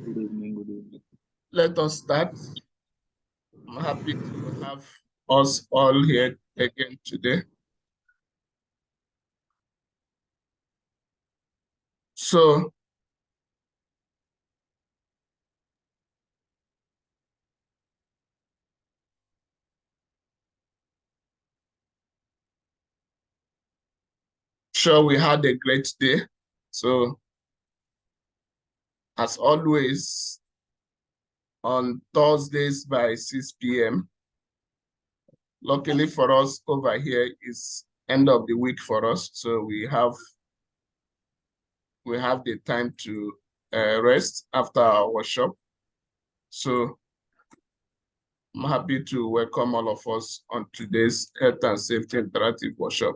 Good evening. Good evening. Let us start. I'm happy to have us all here again today. So, sure, we had a great day. So, as always, on Thursdays by 6 p.m., luckily for us over here is end of the week for us. So we have the time to rest after our workshop. So I'm happy to welcome all of us on today's Health and Safety Interactive Workshop.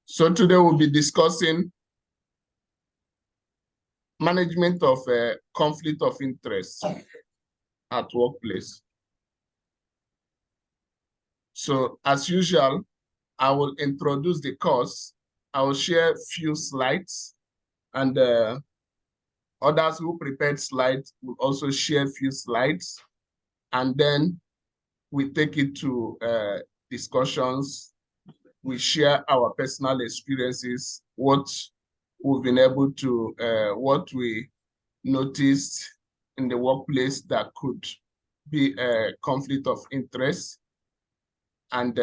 So today we'll be discussing management of conflict of interest at workplace. So as usual, I will introduce the course. I will share a few slides, and others who prepared slides will also share a few slides, and then we take it to discussions. We share our personal experiences, what we've been able to, what we noticed in the workplace that could be a conflict of interest. And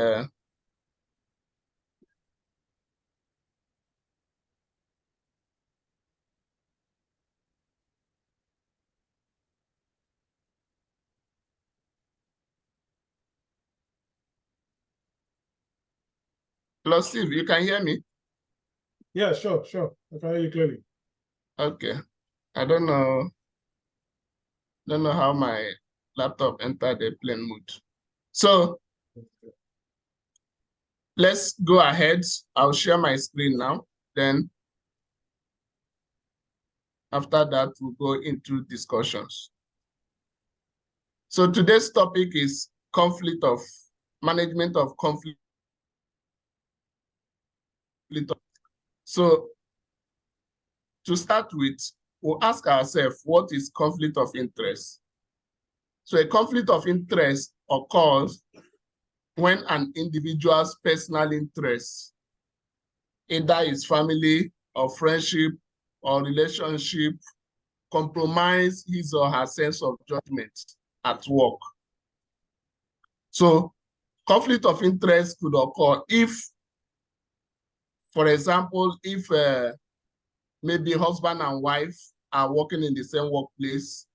plus, Steve, you can hear me? Yeah, sure. I can hear you clearly. Okay. I don't know how my laptop entered the plane mode. So let's go ahead. I'll share my screen now. Then after that, we'll go into discussions. So today's topic is management of conflict. So to start with, we'll ask ourselves, what is conflict of interest? So a conflict of interest occurs when an individual's personal interest, either his family or friendship or relationship, compromise his or her sense of judgment at work. So conflict of interest could occur if, for example, if maybe husband and wife are working in the same workplace,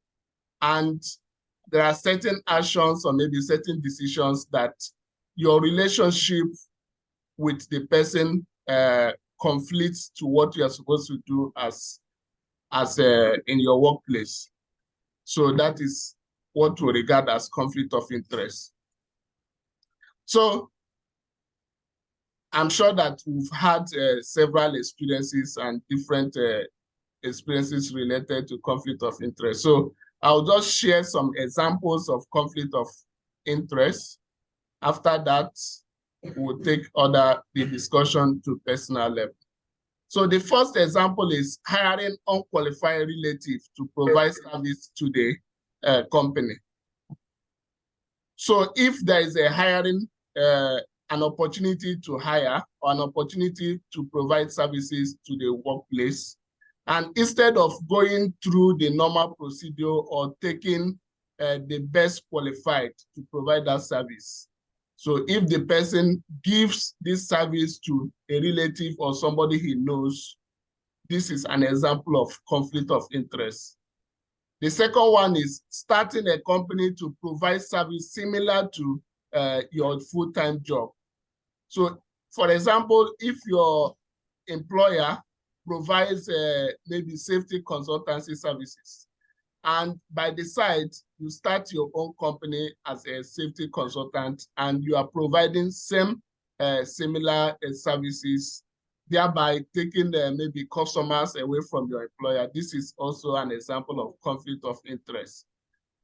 and there are certain actions or maybe certain decisions that your relationship with the person conflicts to what you are supposed to do as in your workplace. So that is what we regard as conflict of interest. So I'm sure that we've had several experiences and different experiences related to conflict of interest. So I'll just share some examples of conflict of interest. After that, we'll take the discussion to personal level. So the first example is hiring unqualified relative to provide service to the company. So if there is a hiring, an opportunity to hire or an opportunity to provide services to the workplace, and instead of going through the normal procedure or taking the best qualified to provide that service, so if the person gives this service to a relative or somebody he knows, this is an example of conflict of interest. The second one is starting a company to provide service similar to your full-time job. So, for example, if your employer provides maybe safety consultancy services, and by the side, you start your own company as a safety consultant, and you are providing similar services, thereby taking maybe customers away from your employer. This is also an example of conflict of interest.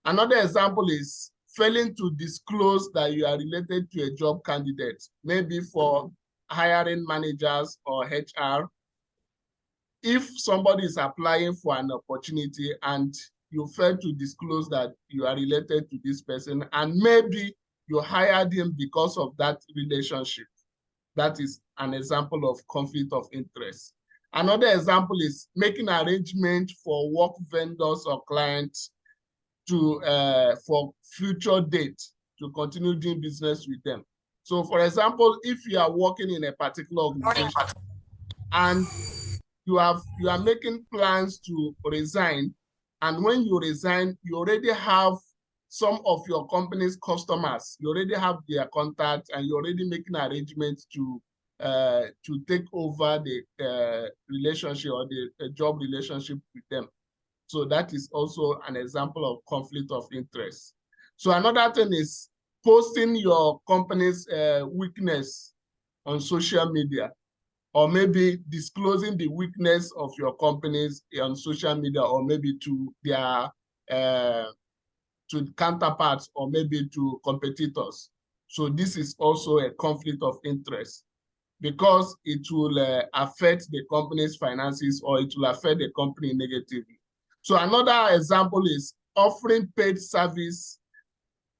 Another example is failing to disclose that you are related to a job candidate, maybe for hiring managers or HR. if somebody is applying for an opportunity and you fail to disclose that you are related to this person, and maybe you hired him because of that relationship, that is an example of conflict of interest. Another example is making arrangements for work vendors or clients to for future date to continue doing business with them. So for example, if you are working in a particular organization and you are making plans to resign, and when you resign, you already have some of your company's customers, you already have their contacts, and you're already making arrangements to take over the relationship or the job relationship with them. So that is also an example of conflict of interest. So another thing is posting your company's weakness on social media, or maybe disclosing the weakness of your companies on social media, or maybe to their to counterparts, or maybe to competitors. So this is also a conflict of interest, because it will affect the company's finances, or it will affect the company negatively. So another example is offering paid service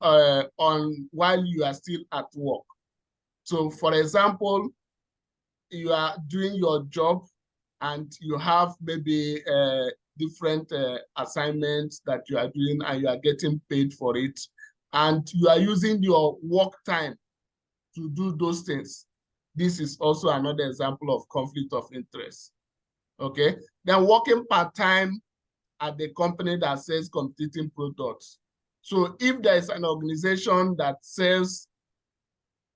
on while you are still at work. So for example, you are doing your job and you have maybe different assignments that you are doing, and you are getting paid for it, and you are using your work time to do those things. This is also another example of conflict of interest. Okay, then working part-time at the company that sells competing products. So if there is an organization that sells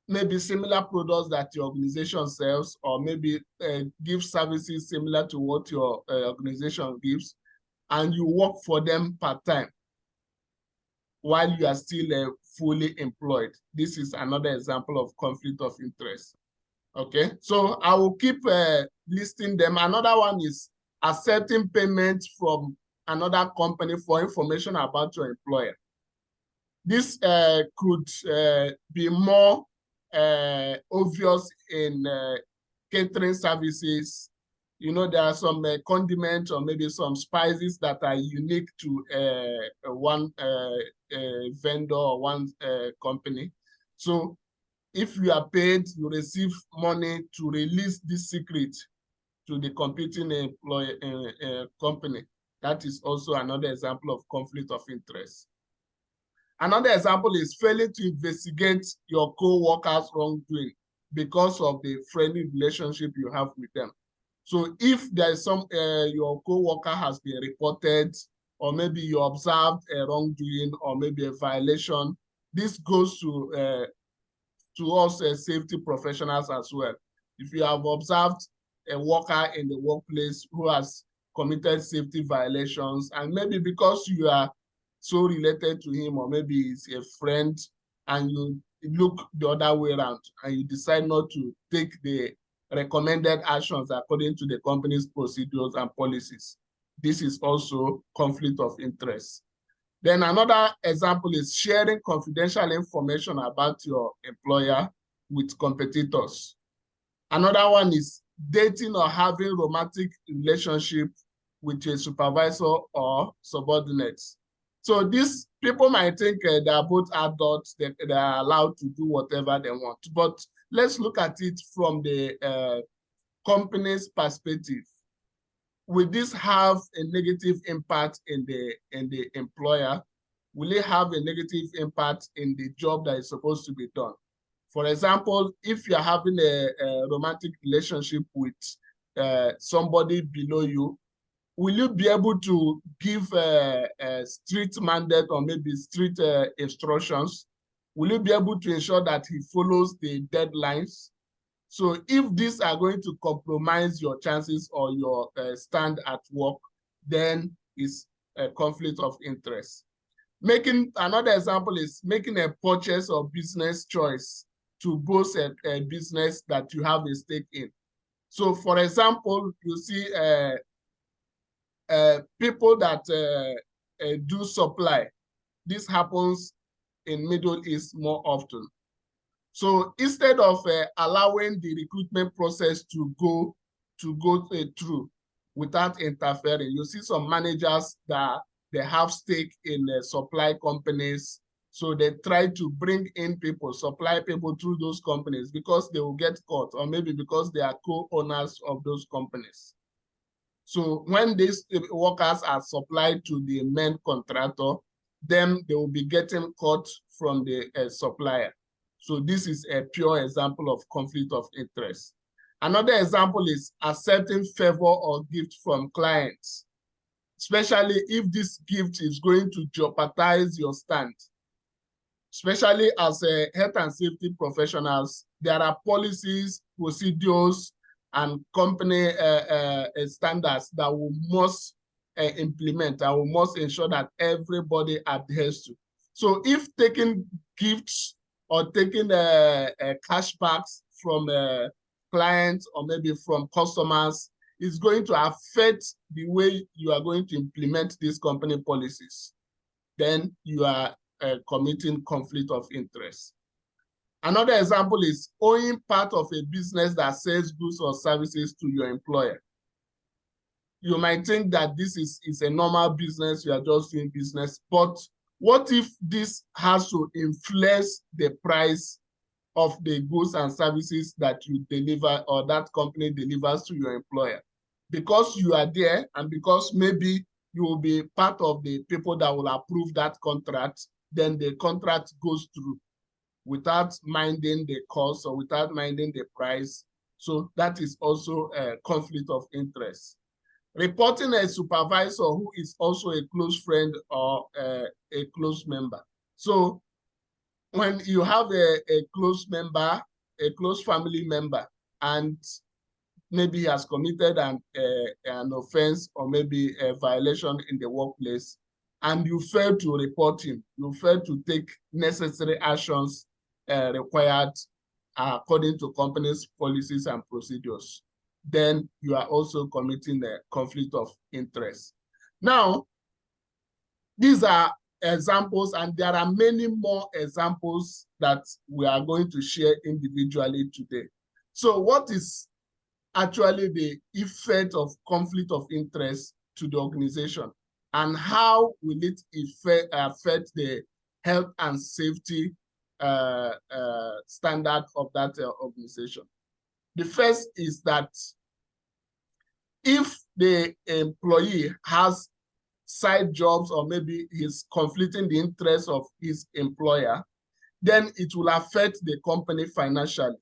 maybe similar products that your organization sells, or maybe gives services similar to what your organization gives, and you work for them part-time while you are still fully employed. This is another example of conflict of interest. Okay, so I will keep listing them. Another one is accepting payment from another company for information about your employer. This could be more obvious in catering services. You know, there are some condiments or maybe some spices that are unique to one vendor or one company. So if you are paid, you receive money to release this secret to the competing company. That is also another example of conflict of interest. Another example is failing to investigate your co-workers' wrongdoing because of the friendly relationship you have with them. So if there is some, your co-worker has been reported, or maybe you observed a wrongdoing, or maybe a violation, this goes to us as safety professionals as well. If you have observed a worker in the workplace who has committed safety violations, and maybe because you are so related to him, or maybe he's a friend, and you look the other way around and you decide not to take the recommended actions according to the company's procedures and policies, this is also conflict of interest. Then another example is sharing confidential information about your employer with competitors. Another one is dating or having romantic relationship with a supervisor or subordinates. So these people might think they are both adults, they are allowed to do whatever they want. But let's look at it from the company's perspective. Will this have a negative impact in the employer? Will it have a negative impact in the job that is supposed to be done? For example, if you're having a romantic relationship with somebody below you, will you be able to give a strict mandate or maybe strict instructions? Will you be able to ensure that he follows the deadlines? So if these are going to compromise your chances or your stand at work, then it's a conflict of interest. Another example is making a purchase or business choice to boost a business that you have a stake in. So for example, you see people that do supply. This happens in Middle East more often. So instead of allowing the recruitment process to go through, without interfering. You see some managers that they have stake in supply companies. So they try to bring in people, supply people through those companies because they will get caught, or maybe because they are co-owners of those companies. So when these workers are supplied to the main contractor, then they will be getting caught from the supplier. So this is a pure example of conflict of interest. Another example is accepting favor or gift from clients, especially if this gift is going to jeopardize your stand. Especially as health and safety professionals, there are policies, procedures, and company standards that we must implement and we must ensure that everybody adheres to. So if taking gifts or taking cashbacks from clients or maybe from customers is going to affect the way you are going to implement these company policies, then you are committing conflict of interest. Another example is owing part of a business that sells goods or services to your employer. You might think that this is a normal business, you are just doing business, but what if this has to influence the price of the goods and services that you deliver or that company delivers to your employer? Because you are there and because maybe you will be part of the people that will approve that contract, then the contract goes through without minding the cost or without minding the price. So that is also a conflict of interest. Reporting a supervisor who is also a close friend or a close member. So when you have a close member, a close family member, and maybe he has committed an offense or maybe a violation in the workplace, and you fail to report him, you fail to take necessary actions required according to company's policies and procedures, then you are also committing a conflict of interest. Now, these are examples, and there are many more examples that we are going to share individually today. So what is actually the effect of conflict of interest to the organization, and how will it affect the health and safety standard of that organization? The first is that if the employee has side jobs or maybe he's conflicting the interests of his employer, then it will affect the company financially.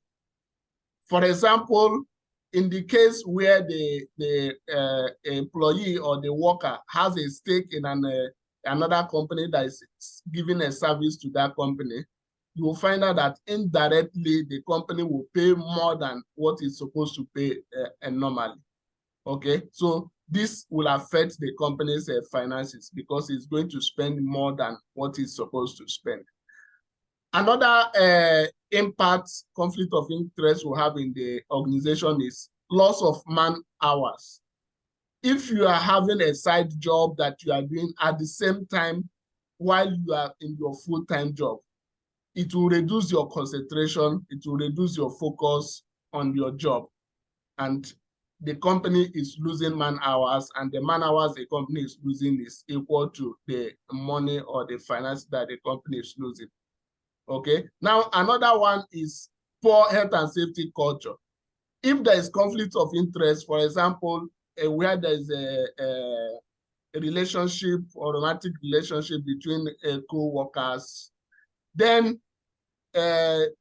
For example, in the case where the employee or the worker has a stake in another company that is giving a service to that company, you will find out that indirectly the company will pay more than what it's supposed to pay normally. Okay, so this will affect the company's finances because it's going to spend more than what it's supposed to spend. Another impact conflict of interest will have in the organization is loss of man hours. If you are having a side job that you are doing at the same time while you are in your full-time job, it will reduce your concentration, it will reduce your focus on your job. And the company is losing man hours, and the man hours the company is losing is equal to the money or the finance that the company is losing. Okay, now another one is poor health and safety culture. If there is conflict of interest, for example, where there is a relationship or romantic relationship between co-workers, then the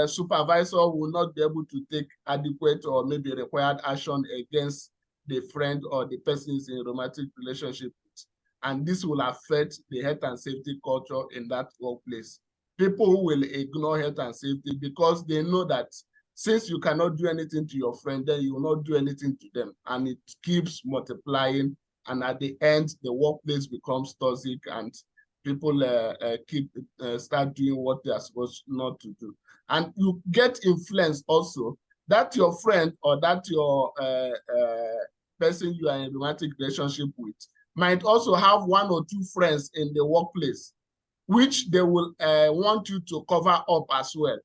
supervisor will not be able to take adequate or maybe required action against the friend or the person is in a romantic relationship with. And this will affect the health and safety culture in that workplace. People will ignore health and safety because they know that since you cannot do anything to your friend, then you will not do anything to them. And it keeps multiplying. And at the end, the workplace becomes toxic and people start doing what they are supposed not to do. And you get influence also that your friend or that your person you are in a romantic relationship with might also have one or two friends in the workplace, which they will want you to cover up as well.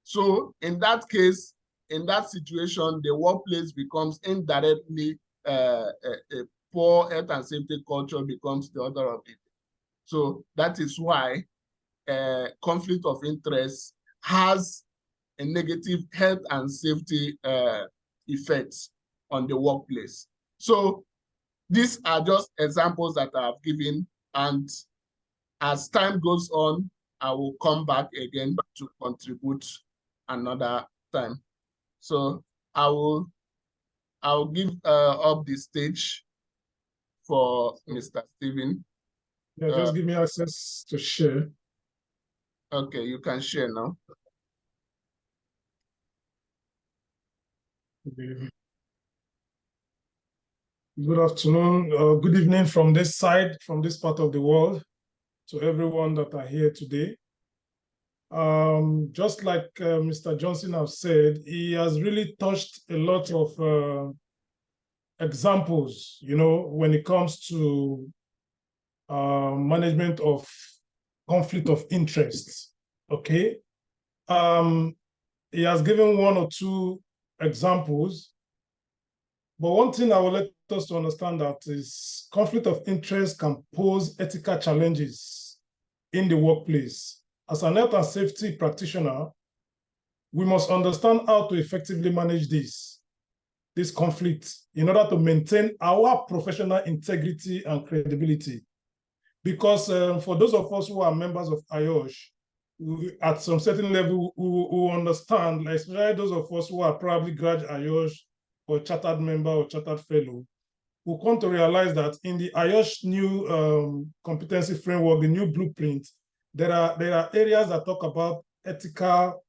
So in that case, in that situation, the workplace becomes indirectly a poor health and safety culture becomes the order of it. So that is why conflict of interest has a negative health and safety effects on the workplace. So these are just examples that I have given, and as time goes on, I will come back again to contribute another time. So I'll give up the stage for Mr. Stephen. Yeah, just give me access to share. Okay, you can share now. Good afternoon, good evening from this side, from this part of the world, to everyone that are here today. Just like Mr. Johnson has said, he has really touched a lot of examples, when it comes to management of conflict of interest. Okay. He has given one or two examples, but one thing I would let us to understand that is conflict of interest can pose ethical challenges in the workplace. As an health and safety practitioner, we must understand how to effectively manage this conflict in order to maintain our professional integrity and credibility. Because for those of us who are members of IOSH, at some certain level, we understand, like especially those of us who are probably graduate IOSH or chartered member or chartered fellow, who come to realize that in the IOSH new competency framework, the new blueprint, there are areas that talk about ethical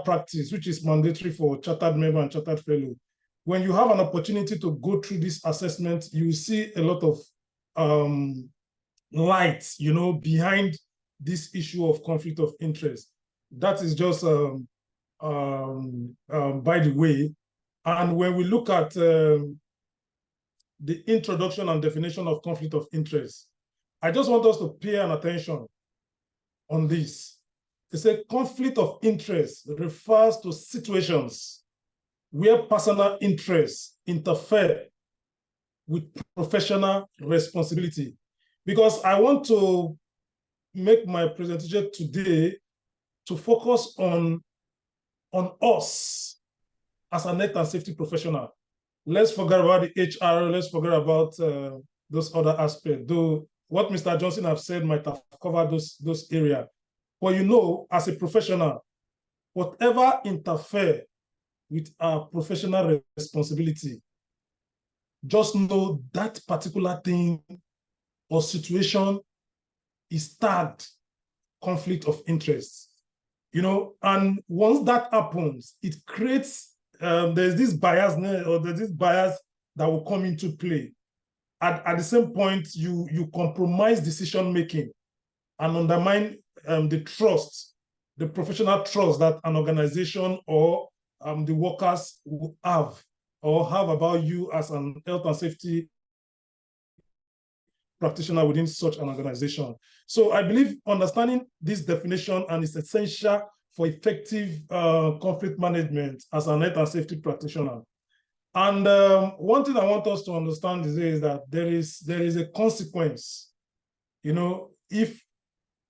practice, which is mandatory for chartered member and chartered fellow. When you have an opportunity to go through this assessment, you see a lot of light, behind this issue of conflict of interest. That is just by the way. And when we look at the introduction and definition of conflict of interest, I just want us to pay an attention on this. It's a conflict of interest refers to situations where personal interests interfere with professional responsibility. Because I want to make my presentation today to focus on us as a health and safety professional. Let's forget about the HR, let's forget about those other aspects, though what Mr. Johnson have said might have covered those areas. But as a professional, whatever interfere with our professional responsibility, just know that particular thing or situation is tagged conflict of interest. And once that happens, it creates, there's this bias, or there's this bias that will come into play. At the same point, you compromise decision-making and undermine the trust, the professional trust that an organization or the workers will have about you as an health and safety practitioner within such an organization. So I believe understanding this definition and is essential for effective conflict management as an health and safety practitioner. And one thing I want us to understand is that there is a consequence, if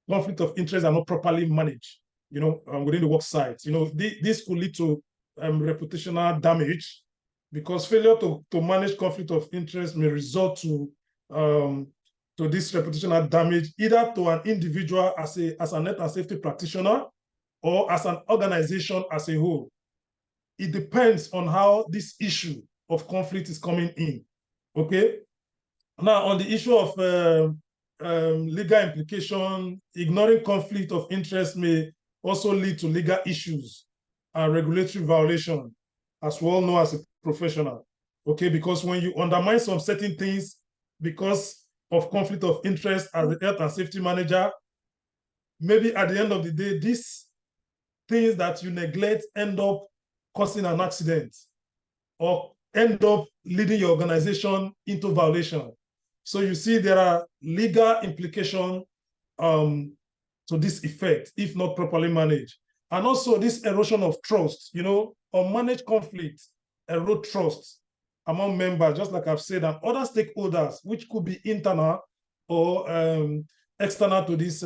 conflict of interest are not properly managed, within the work site. This could lead to reputational damage, because failure to manage conflict of interest may result to this reputational damage, either to an individual as an health and safety practitioner or as an organization as a whole. It depends on how this issue of conflict is coming in. Okay. Now, on the issue of legal implication, ignoring conflict of interest may also lead to legal issues and regulatory violation, as we all know as a professional. Okay, because when you undermine some certain things because of conflict of interest as a health and safety manager, maybe at the end of the day, these things that you neglect end up causing an accident or end up leading your organization into violation. So you see there are legal implications to this effect if not properly managed. And also this erosion of trust, unmanaged conflict erode trust among members, just like I've said, and other stakeholders, which could be internal or external to this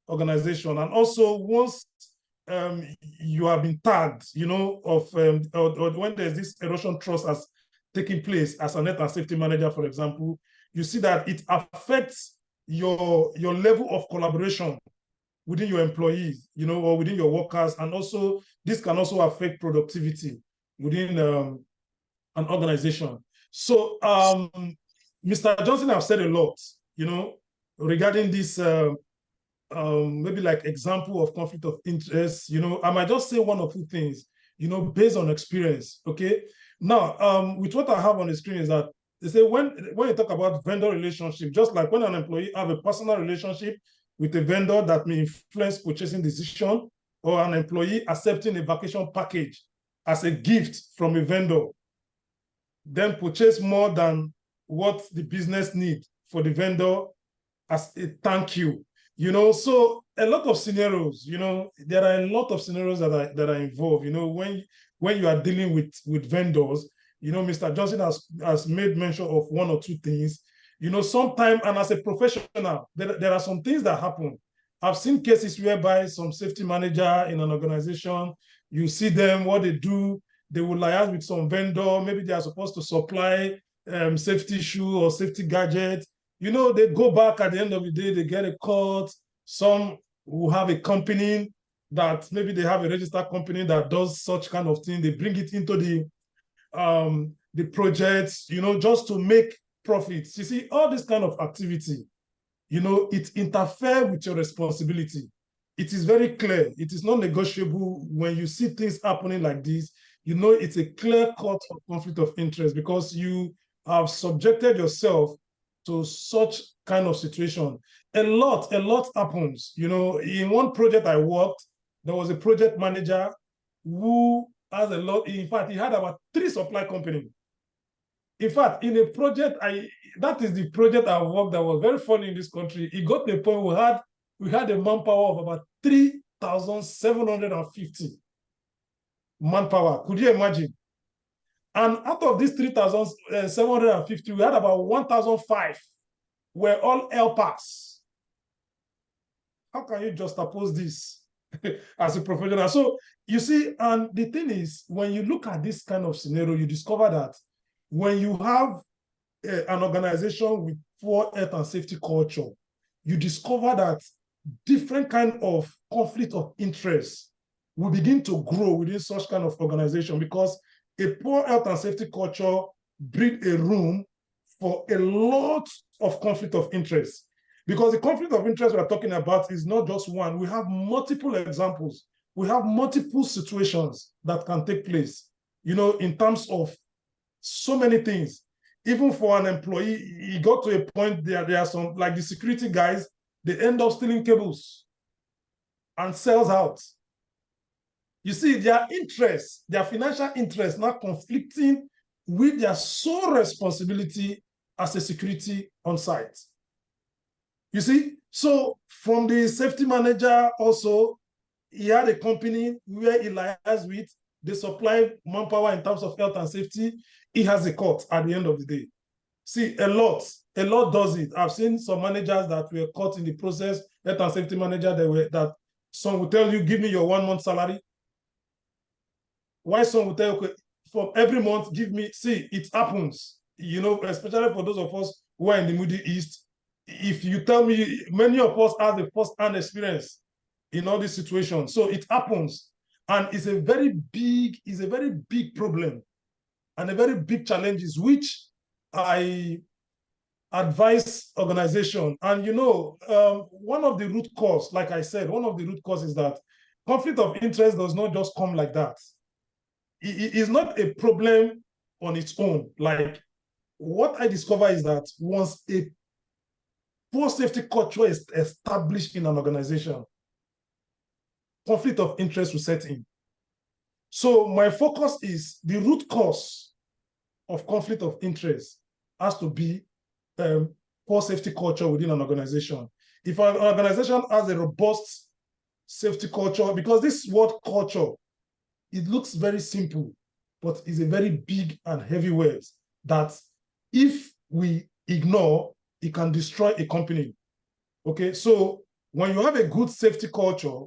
organization. And also once you have been tagged, or when there's this erosion trust has taken place as a net and safety manager, for example, you see that it affects your level of collaboration within your employees, or within your workers. And also this can also affect productivity within an organization. So Mr. Johnson have said a lot, regarding this maybe like example of conflict of interest. I might just say one or two things, based on experience. Okay. Now, with what I have on the screen is that they say when you talk about vendor relationship, just like when an employee have a personal relationship with a vendor that may influence purchasing decision, or an employee accepting a vacation package as a gift from a vendor, then purchase more than what the business need for the vendor as a thank you. So a lot of scenarios, there are a lot of scenarios that are involved, when you are dealing with vendors. Mr. Johnson has made mention of one or two things. Sometimes, and as a professional, there are some things that happen. I've seen cases whereby some safety manager in an organization, you see them, what they do, they will liaise with some vendor, maybe they are supposed to supply safety shoe or safety gadget. They go back at the end of the day, they get a cut. Some will have a company that maybe they have a registered company that does such kind of thing. They bring it into the projects, just to make profits. You see, all this kind of activity, it interferes with your responsibility. It is very clear. It is not negotiable when you see things happening like this. It's a clear cut of conflict of interest, because you have subjected yourself to such kind of situation. A lot happens. In one project I worked, there was a project manager who has a lot. In fact, he had about 3 supply companies. In fact, in a project, that is the project I worked that was very funny in this country. It got to the point we had a manpower of about 3,750 manpower. Could you imagine? And out of these 3,750, we had about 1,005 were all helpers. How can you juxtapose this as a professional? So you see, and the thing is, when you look at this kind of scenario, you discover that when you have an organization with poor health and safety culture, you discover that different kind of conflict of interest will begin to grow within such kind of organization, because a poor health and safety culture breed a room for a lot of conflict of interest. Because the conflict of interest we're talking about is not just one. We have multiple examples. We have multiple situations that can take place, in terms of so many things. Even for an employee, he got to a point there are some, like the security guys, they end up stealing cables and sells out. You see, their interests, their financial interests, now conflicting with their sole responsibility as a security on site. You see, so from the safety manager also, he had a company where he liaised with, they supply manpower in terms of health and safety. He has a cut at the end of the day. See, a lot does it. I've seen some managers that were caught in the process, health and safety manager, that some will tell you, give me your 1 month salary. Why some will tell you, okay, from every month, give me, see, it happens, especially for those of us who are in the Middle East. If you tell me, many of us have the first-hand experience in all these situations. So it happens. And it's a very big problem and a very big challenges, which I advise organization. And one of the root cause, like I said, one of the root causes is that conflict of interest does not just come like that. It is not a problem on its own. Like, what I discover is that once a poor safety culture is established in an organization, conflict of interest will set in. So my focus is the root cause of conflict of interest has to be poor safety culture within an organization. If an organization has a robust safety culture, because this word culture, it looks very simple, but is a very big and heavy word that if we ignore, it can destroy a company. Okay, so when you have a good safety culture,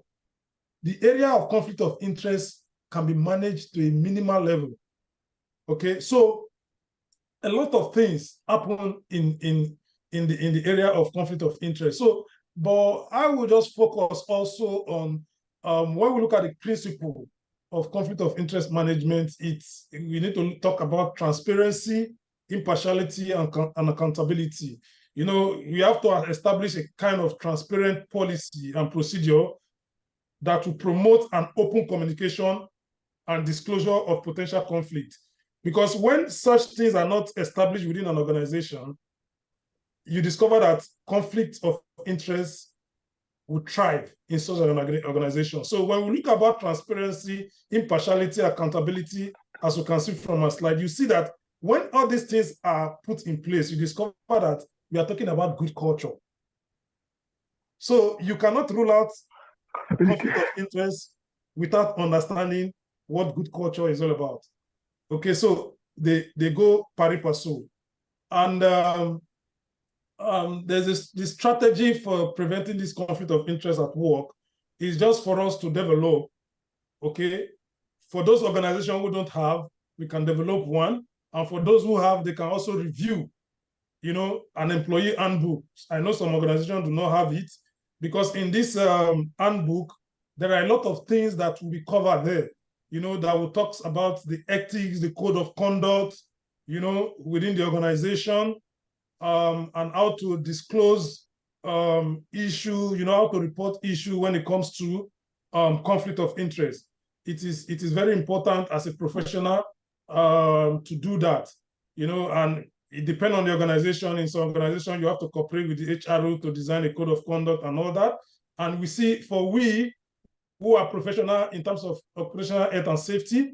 the area of conflict of interest can be managed to a minimal level. Okay, so a lot of things happen in the area of conflict of interest. So, but I will just focus also on when we look at the principle of conflict of interest management, we need to talk about transparency, impartiality, and accountability. You know, we have to establish a kind of transparent policy and procedure that will promote an open communication and disclosure of potential conflict. Because when such things are not established within an organization, you discover that conflict of interest will thrive in such an organization. So when we look about transparency, impartiality, accountability, as you can see from our slide, you see that when all these things are put in place, you discover that we are talking about good culture. So you cannot rule out conflict of interest without understanding what good culture is all about. Okay, so they go pari passu. And there's this strategy for preventing this conflict of interest at work is just for us to develop, okay? For those organizations who don't have, we can develop one. And for those who have, they can also review, you know, an employee handbook. I know some organizations do not have it because in this handbook, there are a lot of things that will be covered there, you know, that will talk about the ethics, the code of conduct, you know, within the organization, and how to disclose issue, you know, how to report issue when it comes to conflict of interest. It is very important as a professional to do that, you know, and it depends on the organization. In some organization, you have to cooperate with the HRO to design a code of conduct and all that. And we see for we who are professional in terms of occupational health and safety,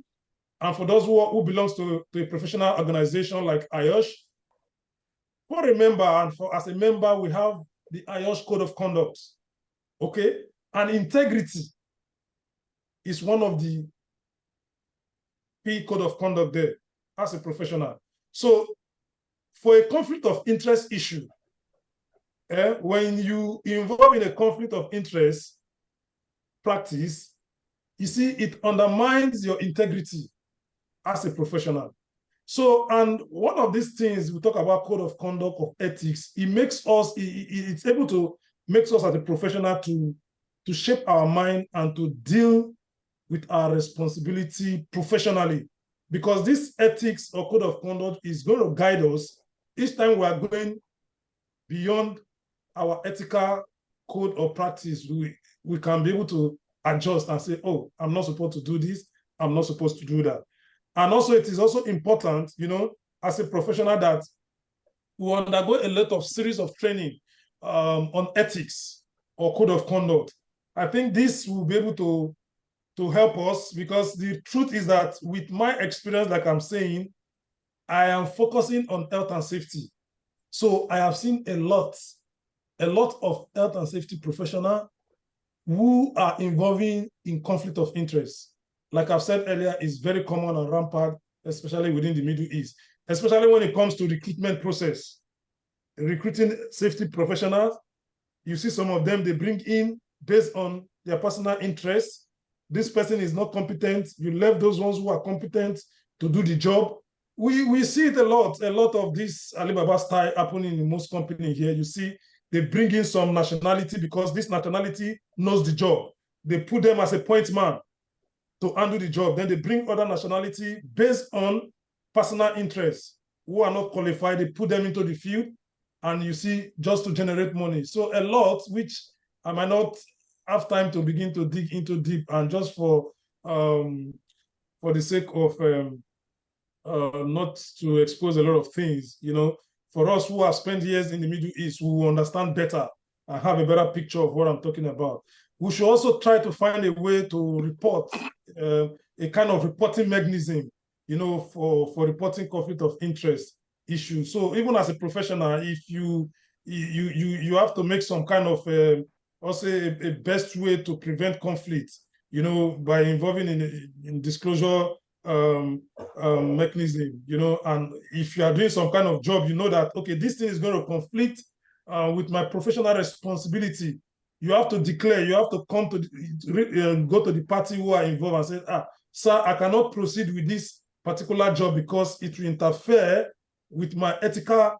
and for those who belongs to a professional organization like IOSH, for a member and for as a member, we have the IOSH code of conduct. Okay, and integrity is one of the P code of conduct there as a professional. So for a conflict of interest issue, when you involve in a conflict of interest practice, you see, it undermines your integrity as a professional. So, and one of these things we talk about code of conduct of ethics, it makes us, it's able to make us as a professional to shape our mind and to deal with our responsibility professionally. Because this ethics or code of conduct is going to guide us each time we are going beyond our ethical code or practice. We can be able to adjust and say, oh, I'm not supposed to do this, I'm not supposed to do that. And also, it is also important, you know, as a professional that we undergo a lot of series of training on ethics or code of conduct. I think this will be able to help us because the truth is that with my experience, like I'm saying, I am focusing on health and safety. So I have seen a lot of health and safety professionals who are involving in conflict of interest. Like I've said earlier, is very common and rampant, especially within the Middle East, especially when it comes to recruitment process. Recruiting safety professionals, you see some of them, they bring in based on their personal interests. This person is not competent. You left those ones who are competent to do the job. We see it a lot of this Alibaba style happening in most companies here. You see, they bring in some nationality because this nationality knows the job. They put them as a point man to handle the job. Then they bring other nationality based on personal interests who are not qualified. They put them into the field and you see, just to generate money. So a lot, which I might not have time to begin to dig into deep, and just for the sake of not to expose a lot of things, you know, for us who have spent years in the Middle East, we will understand better and have a better picture of what I'm talking about. We should also try to find a way to report, a kind of reporting mechanism, you know, for reporting conflict of interest issues. So even as a professional, if you have to make some kind of also a best way to prevent conflict, you know, by involving in disclosure mechanism, you know, and if you are doing some kind of job, you know that, okay, this thing is going to conflict with my professional responsibility. You have to declare, you have to come to go to the party who are involved and say, sir, I cannot proceed with this particular job because it will interfere with my ethical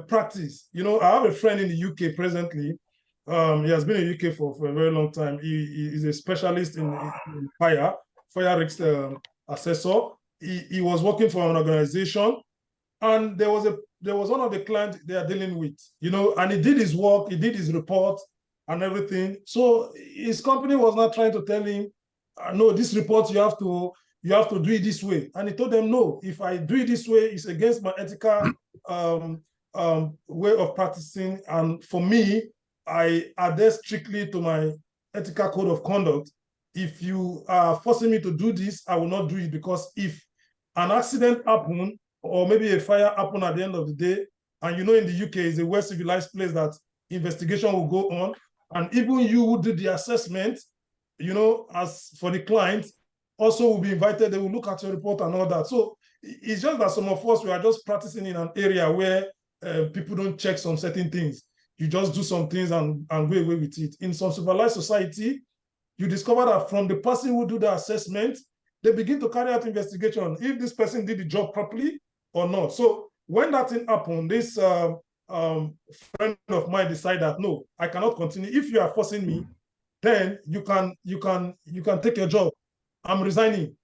practice. You know, I have a friend in the UK presently. He has been in the UK for a very long time. He is a specialist in fire risk assessor. He was working for an organization, and there was one of the clients they are dealing with, you know, and he did his work, he did his report and everything. So his company was not trying to tell him, no, this report you have to do it this way. And he told them, no, if I do it this way, it's against my ethical way of practicing. And for me, I adhere strictly to my ethical code of conduct. If you are forcing me to do this, I will not do it, because if an accident happens, or maybe a fire happen at the end of the day, and you know in the UK is a well civilized place that investigation will go on, and even you who did the assessment, you know, as for the client, also will be invited, they will look at your report and all that. So it's just that some of us, we are just practicing in an area where people don't check some certain things. You just do some things and go away with it. In some civilized society, you discover that from the person who do the assessment, they begin to carry out investigation if this person did the job properly or not. So when that thing happened, this friend of mine decided that, no, I cannot continue. If you are forcing me, then you can take your job. I'm resigning.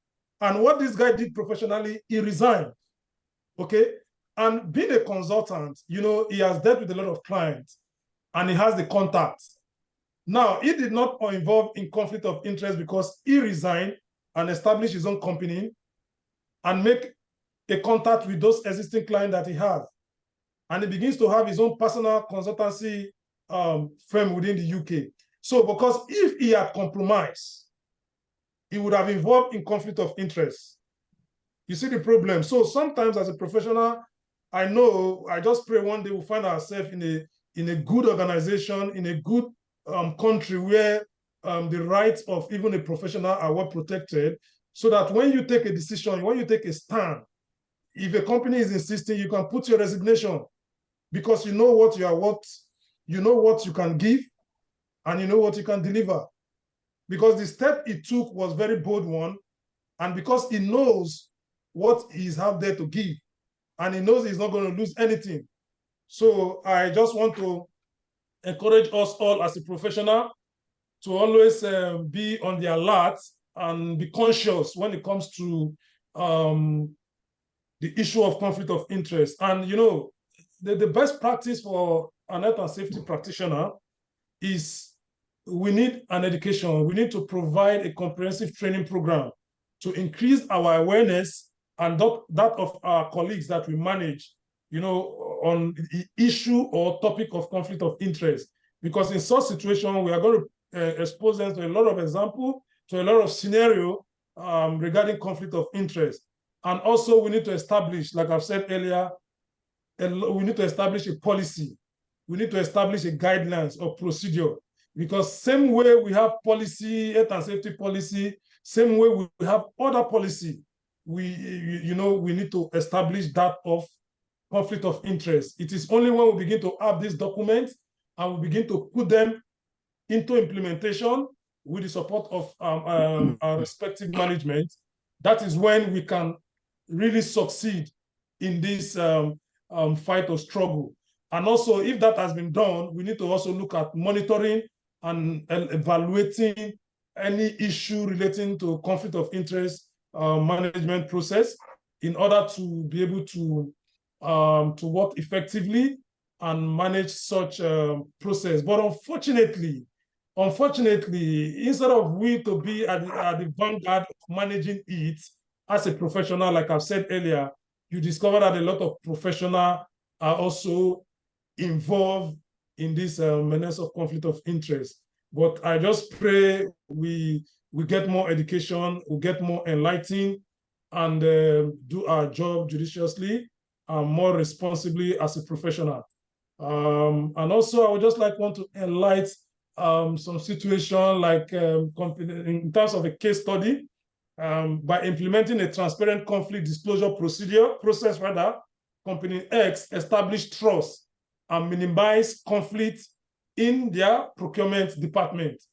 And what this guy did professionally, he resigned. Okay. And being a consultant, you know, he has dealt with a lot of clients and he has the contacts. Now, he did not involve in conflict of interest because he resigned and established his own company and make a contact with those existing clients that he has. And he begins to have his own personal consultancy firm within the UK. So, because if he had compromised, he would have involved in conflict of interest. You see the problem. So sometimes as a professional, I know, I just pray one day we'll find ourselves in a good organization, in a good country where the rights of even a professional are well protected, so that when you take a decision, when you take a stand, if a company is insisting, you can put your resignation, because you know what you are worth, you know what you can give, and you know what you can deliver. Because the step he took was very bold one, and because he knows what he's out there to give, and he knows he's not going to lose anything. So I just want to encourage us all as a professional to always be on the alert and be conscious when it comes to the issue of conflict of interest. And, you know, the best practice for an health and safety practitioner is we need an education. We need to provide a comprehensive training program to increase our awareness and that of our colleagues that we manage, you know, on the issue or topic of conflict of interest. Because in such situation, we are going to expose them to a lot of example, to a lot of scenario regarding conflict of interest. And also we need to establish, like I've said earlier, we need to establish a policy. We need to establish a guidelines or procedure, because same way we have policy, health and safety policy, same way we have other policy, we need to establish that of conflict of interest. It is only when we begin to have these documents and we begin to put them into implementation with the support of our respective management, that is when we can really succeed in this fight or struggle. And also, if that has been done, we need to also look at monitoring and evaluating any issue relating to conflict of interest management process, in order to be able to work effectively and manage such process. But unfortunately, instead of we to be at the vanguard of managing it as a professional, like I've said earlier, you discover that a lot of professionals are also involved in this menace of conflict of interest. But I just pray we get more education, we get more enlightened, and do our job judiciously and more responsibly as a professional. And also, I would just want to enlighten some situation like in terms of a case study, by implementing a transparent conflict disclosure process, Company X established trust and minimized conflict in their procurement department.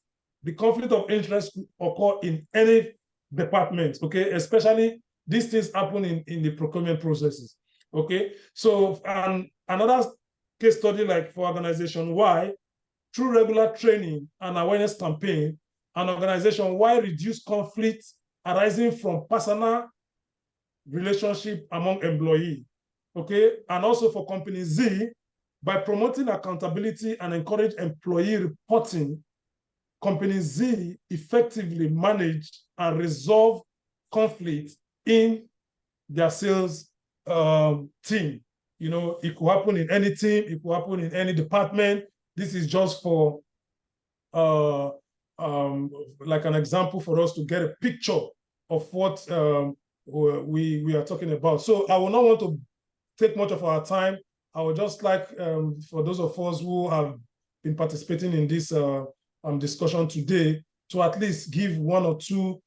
The conflict of interest could occur in any department, okay? Especially these things happen in the procurement processes, okay? So, another case study like for organization Y, through regular training and awareness campaign, an organization Y reduce conflict arising from personal relationship among employees, okay? And also for company Z, by promoting accountability and encourage employee reporting, company Z effectively managed and resolved conflict in their sales team. You know, it could happen in any team, it could happen in any department. This is just for like an example for us to get a picture of what we are talking about. So I will not want to take much of our time. I would just like for those of us who have been participating in this discussion today to at least give one or two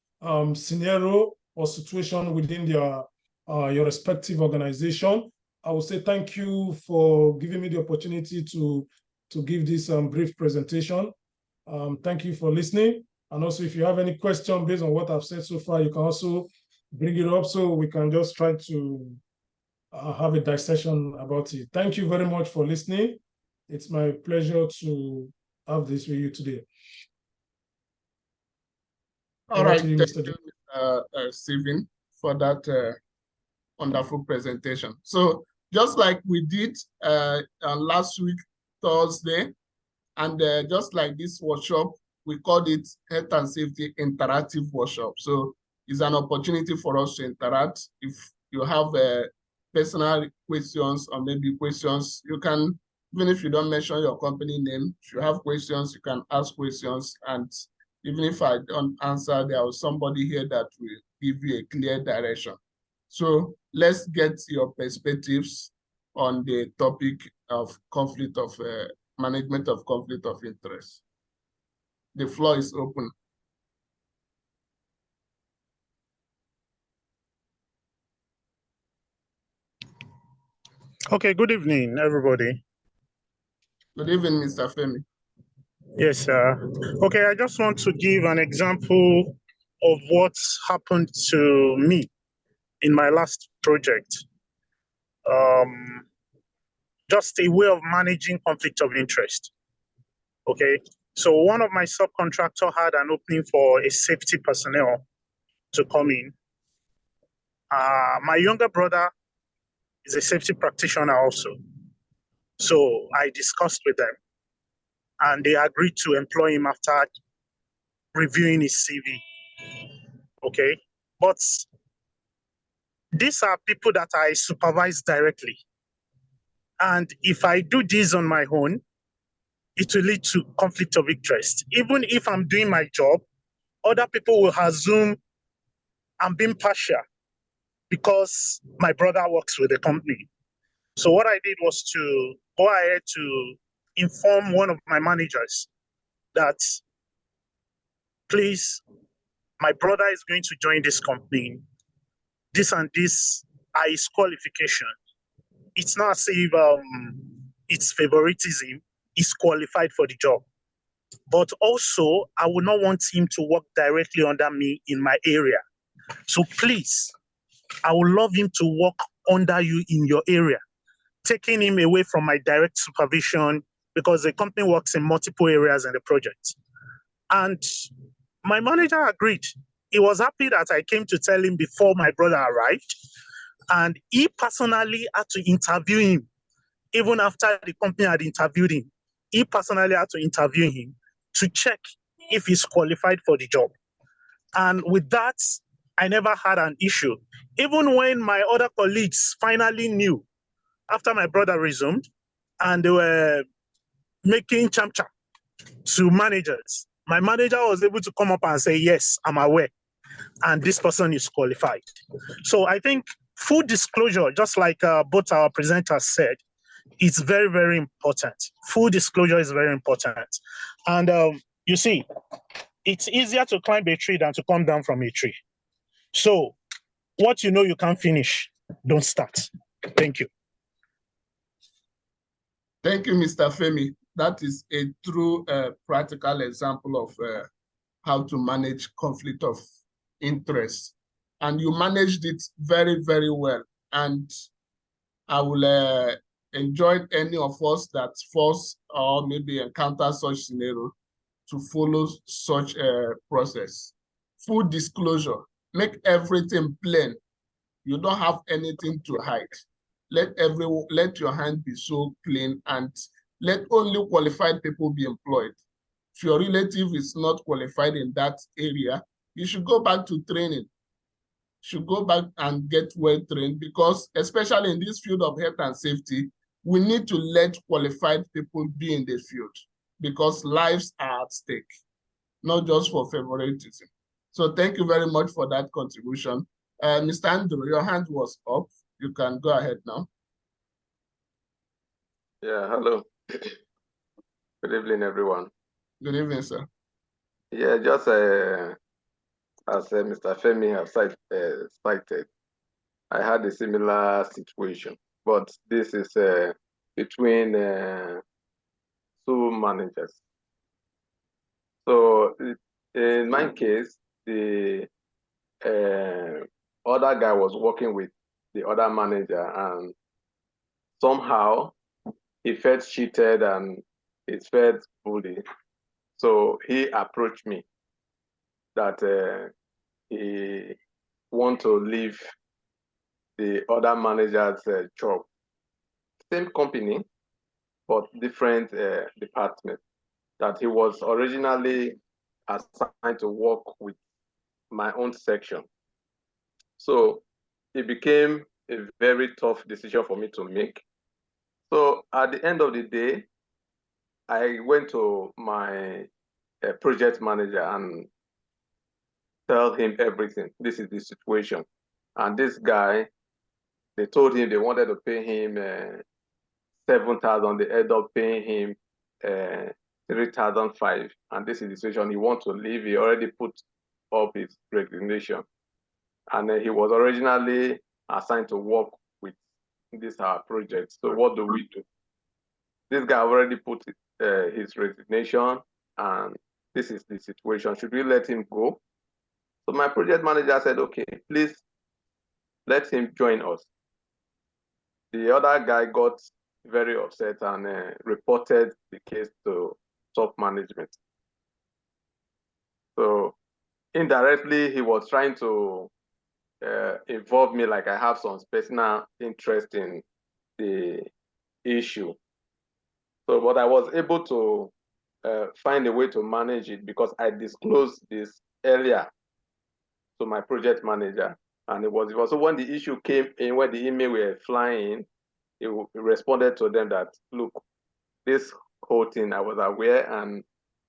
scenario or situation within their your respective organization. I will say thank you for giving me the opportunity to give this brief presentation. Thank you for listening. And also, if you have any question based on what I've said so far, you can also bring it up so we can just try to have a discussion about it. Thank you very much for listening. It's my pleasure to have this with you today. All right, thank you, Stephen, for that wonderful presentation. So just like we did last week, Thursday, and just like this workshop, we called it Health and Safety Interactive Workshop. So it's an opportunity for us to interact. If you have personal questions or maybe questions, you can, even if you don't mention your company name, if you have questions, you can ask questions. And even if I don't answer, there was somebody here that will give you a clear direction. So let's get your perspectives on the topic of conflict of management of conflict of interest. The floor is open. Okay, good evening, everybody. Good evening, Mr. Femi. Yes, sir. Okay, I just want to give an example of what's happened to me in my last project. Just a way of managing conflict of interest. Okay, so one of my subcontractor had an opening for a safety personnel to come in. My younger brother is a safety practitioner also. So I discussed with them and they agreed to employ him after reviewing his CV. Okay, but these are people that I supervise directly. And if I do this on my own, it will lead to conflict of interest. Even if I'm doing my job, other people will assume I'm being partial because my brother works with the company. So what I did was to go ahead to inform one of my managers that, please, my brother is going to join this company. This and this are his qualifications. It's not as if it's favoritism. He's qualified for the job. But also, I would not want him to work directly under me in my area. So please, I would love him to work under you in your area, taking him away from my direct supervision because the company works in multiple areas in the project. And my manager agreed. He was happy that I came to tell him before my brother arrived. And he personally had to interview him. Even after the company had interviewed him, he personally had to interview him to check if he's qualified for the job. And with that, I never had an issue. Even when my other colleagues finally knew after my brother resumed and they were making champ-champ to managers, my manager was able to come up and say, yes, I'm aware, and this person is qualified. So I think full disclosure, just like both our presenters said, It's very, very important. Full disclosure is very important. And you see, it's easier to climb a tree than to come down from a tree. So what you know you can't finish, don't start. Thank you. Thank you, Mr. Femi. That is a true practical example of how to manage conflict of interest. And you managed it very, very well. And I will enjoy any of us that force or maybe encounter such scenario to follow such a process. Full disclosure, make everything plain. You don't have anything to hide. Let your hand be so clean, and let only qualified people be employed. If your relative is not qualified in that area, you should go back to training. Should go back and get well trained, because especially in this field of health and safety, we need to let qualified people be in the field, because lives are at stake, not just for favoritism. So thank you very much for that contribution. Mr. Andrew, your hand was up. You can go ahead now. Yeah, hello. Good evening, everyone. Good evening, sir. Yeah, just as Mr. Femi has cited, I had a similar situation, but this is between two managers. So in my case, the other guy was working with the other manager, and somehow he felt cheated and he felt bullied. So he approached me that he want to leave the other manager's job. Same company, but different department. That he was originally assigned to work with my own section. So it became a very tough decision for me to make. So at the end of the day, I went to my project manager and tell him everything. This is the situation. And this guy, they told him they wanted to pay him 7,000. They ended up paying him 3,500. And this is the situation. He wants to leave. He already put up his resignation. And he was originally assigned to work with this our project. So what do we do? This guy already put his resignation, and this is the situation. Should we let him go? So my project manager said, okay, please let him join us. The other guy got very upset and reported the case to top management. So indirectly, he was trying to involve me, like I have some personal interest in the issue. So, but I was able to find a way to manage it, because I disclosed this earlier to my project manager. And it was also when the issue came in, when the email were flying, he responded to them that, look, this whole thing, I was aware, and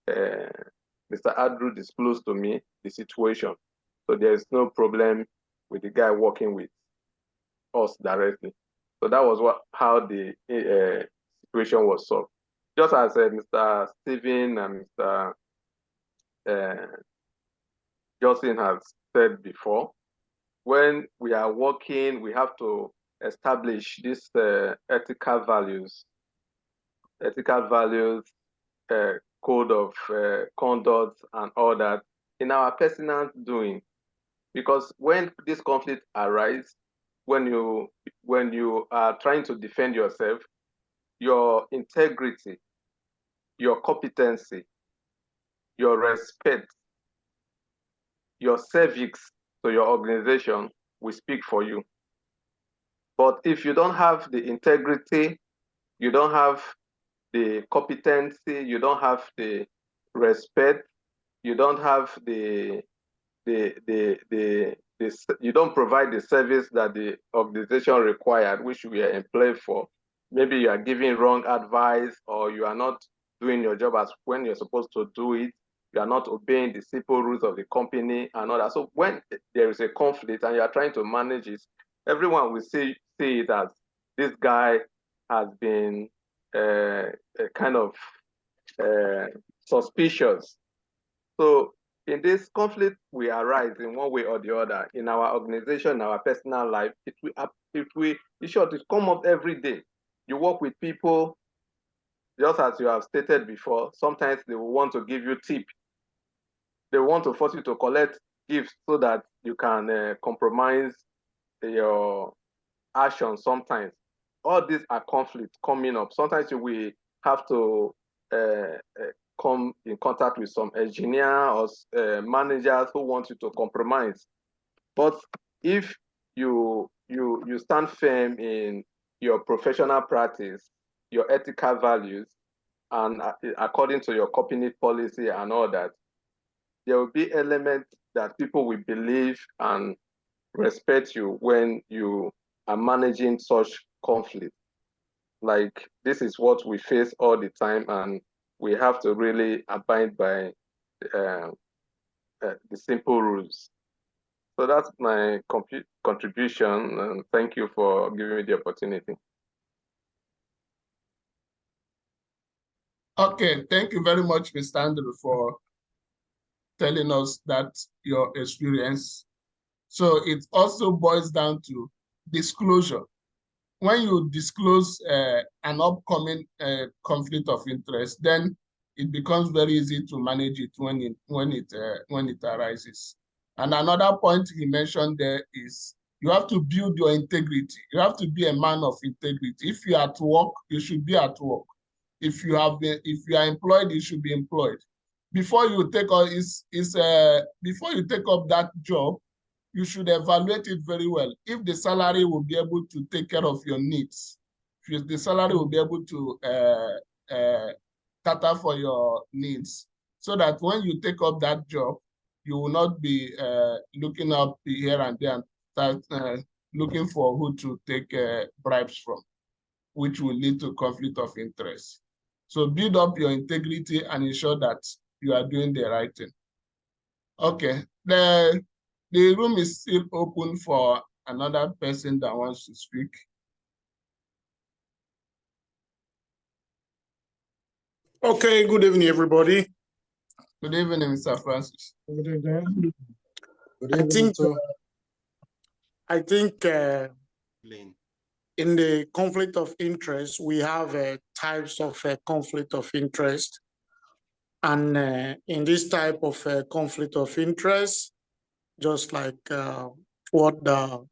Mr. Andrew disclosed to me the situation. So there's no problem with the guy working with us directly. So that was how the situation was solved. Just as Mr. Stephen and Mr. Justin has said before, when we are working, we have to establish these ethical values, code of conduct and all that in our personal doing. Because when this conflict arises, when you are trying to defend yourself, your integrity, your competency, your respect, your civics to your organization will speak for you. But if you don't have the integrity, you don't have the competency, you don't have the respect, you don't have you don't provide the service that the organization required, which we are employed for. Maybe you are giving wrong advice, or you are not doing your job as when you're supposed to do it. You are not obeying the simple rules of the company and all that. So when there is a conflict and you are trying to manage it, everyone will see it as this guy has been kind of suspicious. So in this conflict, we arise in one way or the other in our organization, our personal life. In short, it come up every day. You work with people, just as you have stated before. Sometimes they will want to give you tip. They want to force you to collect gifts so that you can compromise your actions. Sometimes all these are conflicts coming up. Sometimes you will have to come in contact with some engineer or managers who want you to compromise. But if you stand firm in your professional practice, your ethical values, and according to your company policy and all that, there will be elements that people will believe and respect you when you are managing such conflict. Like, this is what we face all the time, and we have to really abide by the simple rules. So that's my contribution, and thank you for giving me the opportunity. Okay, thank you very much, Mr. Andrew, for telling us that your experience. So it also boils down to disclosure. When you disclose an upcoming conflict of interest, then it becomes very easy to manage it when it arises. And another point he mentioned there is you have to build your integrity. You have to be a man of integrity. If you are at work, you should be at work. If you are employed, you should be employed. Before you take up that job, you should evaluate it very well. If the salary will be able to take care of your needs, if the salary will be able to cater for your needs, so that when you take up that job, you will not be looking up here and there and start looking for who to take bribes from, which will lead to conflict of interest. So build up your integrity and ensure that you are doing the right thing. Okay, the room is still open for another person that wants to speak. Okay, good evening, everybody. Good evening, Mr. Francis. Good evening. Good evening, I think in the conflict of interest, we have types of conflict of interest. And in this type of conflict of interest, just like what the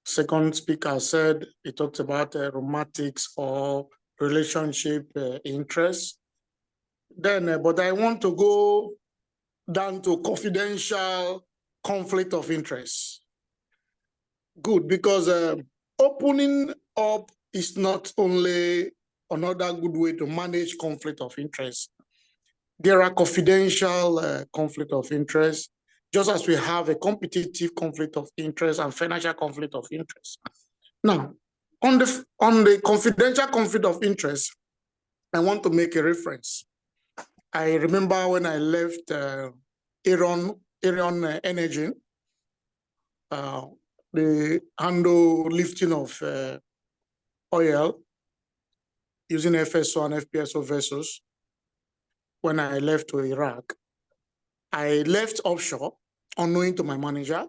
second speaker said, he talked about romantics or relationship interest. Then, but I want to go down to confidential conflict of interest. Good, because opening up is not only another good way to manage conflict of interest. There are confidential conflict of interest, just as we have a competitive conflict of interest and financial conflict of interest. Now, on the confidential conflict of interest, I want to make a reference. I remember when I left Aaron Energy, the handle lifting of oil using FSO and FPSO vessels. When I left to Iraq, I left offshore unknowing to my manager,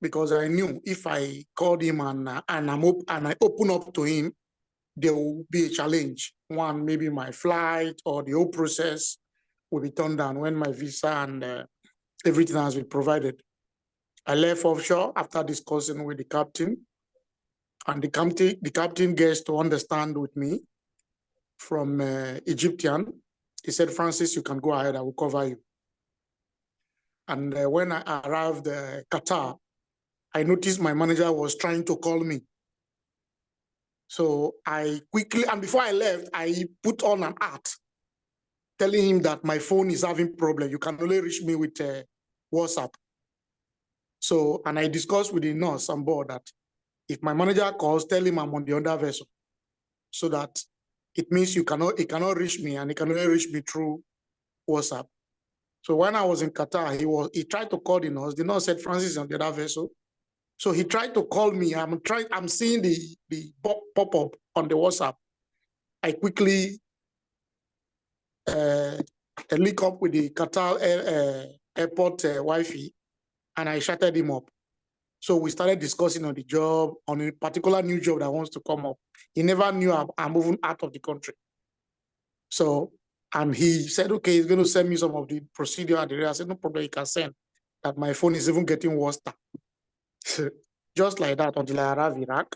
because I knew if I called him and I open up to him, there will be a challenge. One, maybe my flight or the whole process will be turned down when my visa and everything has been provided. I left offshore after discussing with the captain, and the captain gets to understand with me from Egyptian. He said, Francis, you can go ahead, I will cover you. And when I arrived Qatar, I noticed my manager was trying to call me. So I quickly, and before I left, I put on an ad telling him that my phone is having problem. You can only reach me with WhatsApp. So, and I discussed with the nurse on board that if my manager calls, tell him I'm on the other vessel, so that it means he cannot reach me, and he can only reach me through WhatsApp. So when I was in Qatar, he tried to call the nurse. The nurse said, Francis is on the other vessel. So he tried to call me. I'm seeing the pop-up on the WhatsApp. I quickly link up with the Qatar airport Wi-Fi, and I shutted him up. So we started discussing on the job, on a particular new job that wants to come up. He never knew I'm moving out of the country. So, and he said, okay, he's going to send me some of the procedure. And I said, no problem, you can send. That my phone is even getting worse. Just like that until I arrived in Iraq.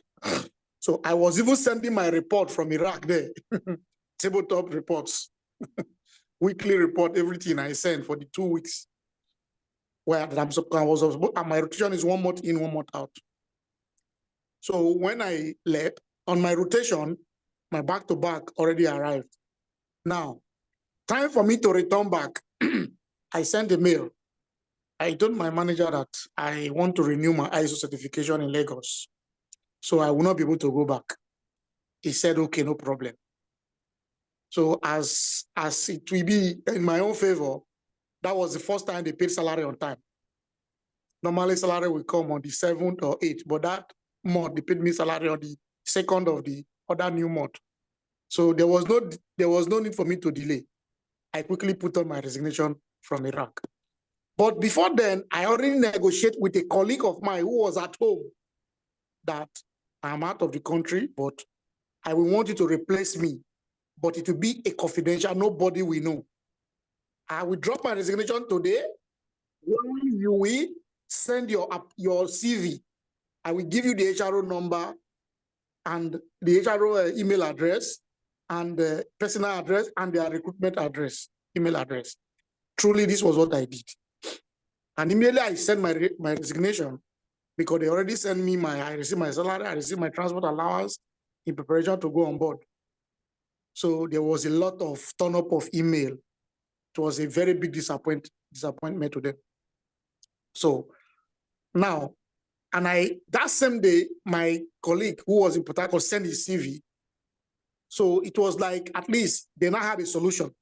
So I was even sending my report from Iraq there. Tabletop reports. Weekly report, everything I sent for the 2 weeks. Where my rotation is 1 month in, 1 month out. So when I left, on my rotation, my back-to-back already arrived. Now, time for me to return back, I sent a mail. I told my manager that I want to renew my ISO certification in Lagos. So I will not be able to go back. He said, okay, no problem. So as it will be in my own favor, that was the first time they paid salary on time. Normally salary will come on the 7th or 8th, but that month they paid me salary on the 2nd of the other new month. So there was no need for me to delay. I quickly put on my resignation from Iraq. But before then, I already negotiated with a colleague of mine who was at home that I'm out of the country, but I will want you to replace me. But it will be a confidential, nobody will know. I will drop my resignation today. When you will send your CV, I will give you the HRO number and the HRO email address and the personal address and their recruitment address, email address. Truly, this was what I did. And immediately I sent my resignation because they already sent me I received my salary, I received my transport allowance in preparation to go on board. So there was a lot of turn up of email. It was a very big disappointment to them. So now, and that same day, my colleague who was in Port Harcourt sent his CV. So it was like, at least they now had a solution.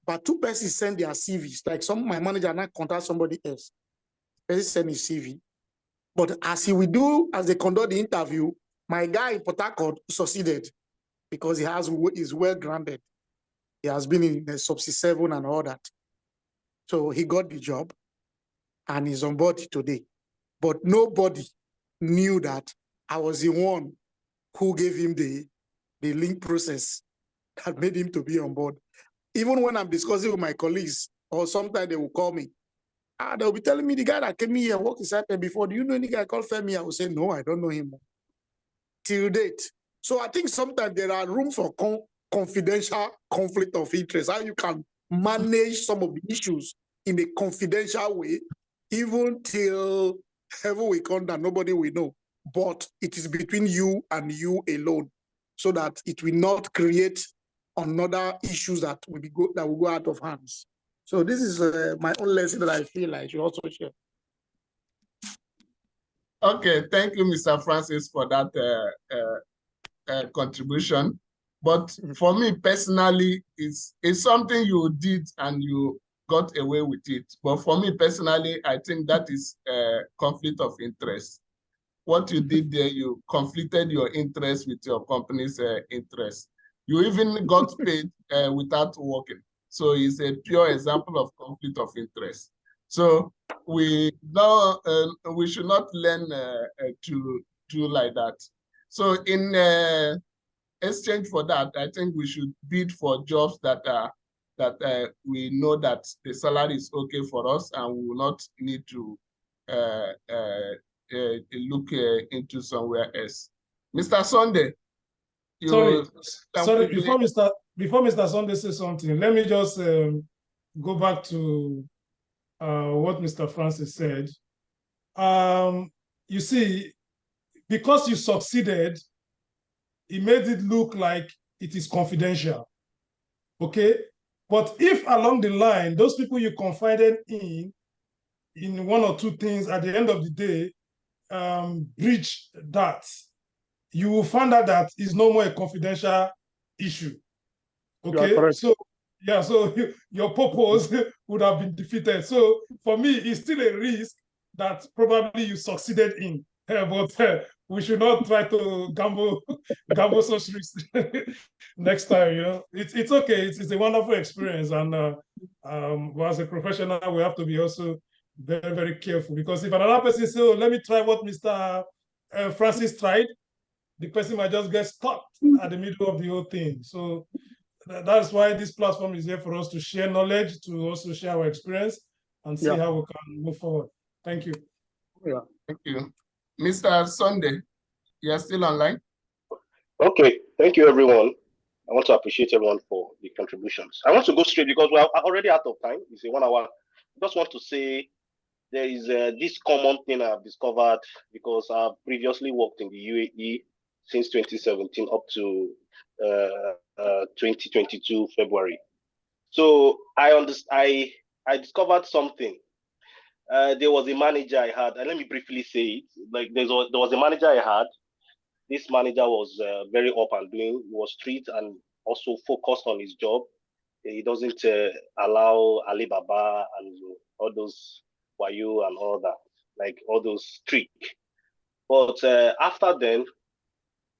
But 2 persons send their CVs, like my manager now contact somebody else. Person send his CV. But as they conduct the interview, my guy in Port Harcourt succeeded because he's well grounded. He has been in the Subsea 7 and all that. So he got the job and he's on board today. But nobody knew that I was the one who gave him the link process that made him to be on board. Even when I'm discussing with my colleagues, or sometimes they will call me, they'll be telling me the guy that came here worked inside before. Do you know any guy called Femi? I will say, no, I don't know him. Till date. So I think sometimes there are room for confidential conflict of interest, how you can manage some of the issues in a confidential way, even till heaven will come that nobody will know. But it is between you and you alone, so that it will not create another issues that will go out of hands. So this is my own lesson that I feel I should also share. Okay, thank you, Mr. Francis, for that contribution. But for me personally, it's something you did and you got away with it. But for me personally, I think that is a conflict of interest. What you did there, you conflicted your interest with your company's interest. You even got paid without working. So it's a pure example of conflict of interest. So we should not learn to do like that. So in exchange for that, I think we should bid for jobs that we know that the salary is okay for us and we will not need to look into somewhere else. Mr. Sunday, sorry. Before Mr. Sunday says something, let me just go back to what Mr. Francis said. You see, because you succeeded, it made it look like it is confidential. Okay, but if along the line those people you confided in 1 or 2 things at the end of the day breach that, you will find out that it's no more a confidential issue. Okay, so your purpose would have been defeated. So for me, it's still a risk that probably you succeeded in. But we should not try to gamble such risks next time. You know, it's okay. It's a wonderful experience, and as a professional, we have to be also very, very careful, because if another person says, "Oh, let me try what Mr. Francis tried," the person might just get stuck at the middle of the whole thing. So that's why this platform is here for us to share knowledge, to also share our experience, and see how we can move forward. Thank you. Yeah. Thank you. Mr. Sunday, you are still online? Okay, thank you, everyone. I want to appreciate everyone for the contributions. I want to go straight because we are already out of time. It's a 1 hour. I just want to say there is this common thing I've discovered because I've previously worked in the UAE since 2017 up to 2022 February. So I discovered something. There was a manager I had, and let me briefly say it. Like there was a manager I had. This manager was very up and doing. He was strict and also focused on his job. He doesn't allow Alibaba and all those Wayu and all that, like all those trick. But after then,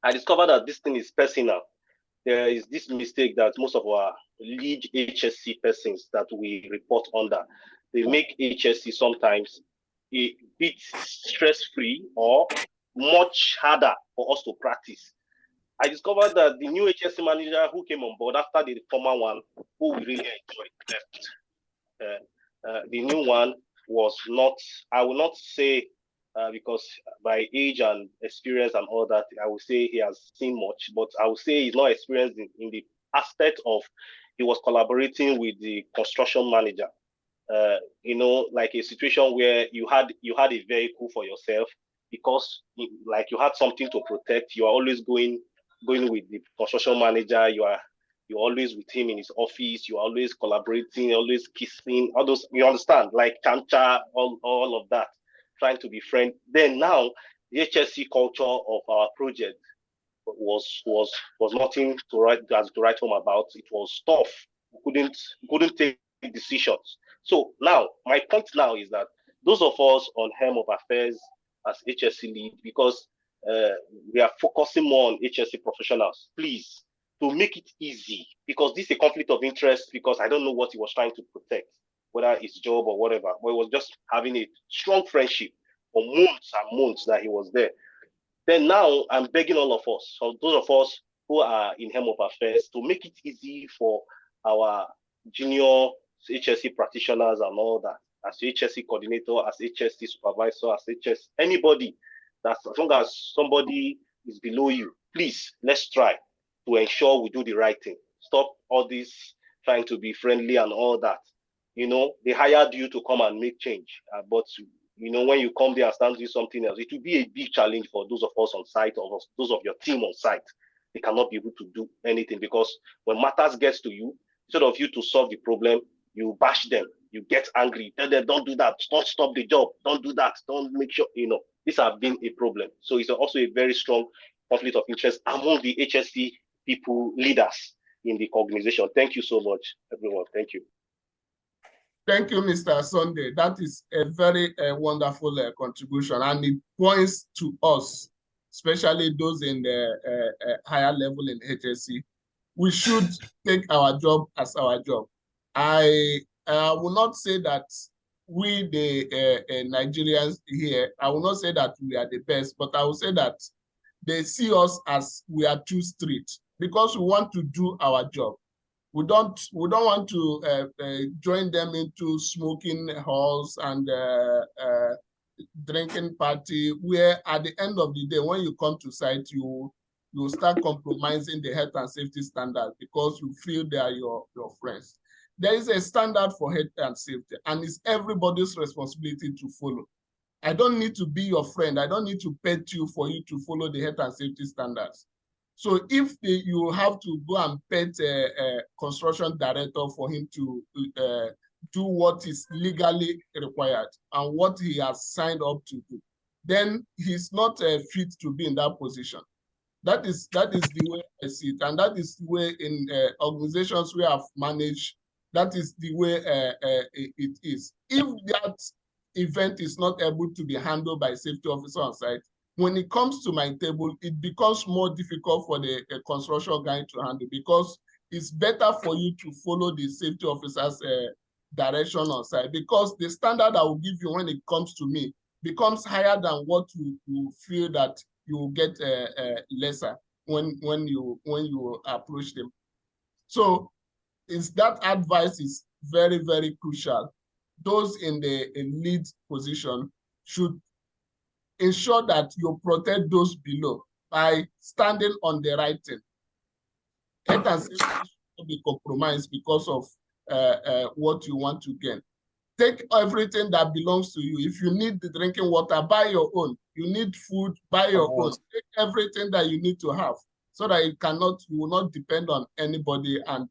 I discovered that this thing is personal. There is this mistake that most of our lead HSC persons that we report under, they make HSC sometimes a bit stress-free or much harder for us to practice. I discovered that the new HSC manager who came on board after the former one, who we really enjoyed, left. The new one was not, I will not say, because by age and experience and all that, I will say he has seen much, but I will say he's not experienced in the aspect of he was collaborating with the construction manager. You know, like a situation where you had a vehicle for yourself because like you had something to protect. You are always going with the construction manager. You're always with him in his office. You're always collaborating, always kissing, all those, you understand, like chancha, all of that, trying to be friend. Then now the HSC culture of our project was nothing to write home about. It was tough. We couldn't take decisions. So now my point now is that those of us on helm of affairs as HSC lead, because we are focusing more on HSC professionals, please, to make it easy, because this is a conflict of interest, because I don't know what he was trying to protect, whether it's job or whatever, but he was just having a strong friendship for months and months that he was there. Then now I'm begging all of us, so those of us who are in helm of affairs, to make it easy for our junior HSC practitioners and all that, as HSC coordinator, as HSC supervisor, as HS, anybody, that as long as somebody is below you, please, let's try to ensure we do the right thing. Stop all this trying to be friendly and all that. You know, they hired you to come and make change, but you know, when you come there and start doing something else, it will be a big challenge for those of us on site, or those of your team on site. They cannot be able to do anything, because when matters gets to you, instead of you to solve the problem, you bash them, you get angry, tell them, don't do that, don't stop the job, don't do that, don't make sure, you know, these have been a problem. So it's also a very strong conflict of interest among the HSC people, leaders in the organization. Thank you so much, everyone. Thank you. Thank you, Mr. Sunday. That is a very wonderful contribution, and it points to us, especially those in the higher level in HSC. We should take our job as our job. I will not say that we, the Nigerians here, I will not say that we are the best, but I will say that they see us as we are too strict, because we want to do our job. We don't want to join them into smoking halls and drinking party, where at the end of the day, when you come to site, you start compromising the health and safety standards because you feel they are your friends. There is a standard for health and safety, and it's everybody's responsibility to follow. I don't need to be your friend. I don't need to pet you for you to follow the health and safety standards. So if you have to go and pet a construction director for him to do what is legally required and what he has signed up to do, then he's not fit to be in that position. That is the way I see it, and that is the way in organizations we have managed. That is the way it is. If that event is not able to be handled by safety officer on site, when it comes to my table, it becomes more difficult for the construction guy to handle, because it's better for you to follow the safety officer's direction on site, because the standard I will give you when it comes to me becomes higher than what you feel that you will get lesser when you approach them. So that advice is very, very crucial. Those in the lead position should ensure that you protect those below by standing on the right thing. Health and safety should not be compromised because of what you want to gain. Take everything that belongs to you. If you need the drinking water, buy your own. You need food, buy your own. Take everything that you need to have, so that you will not depend on anybody, and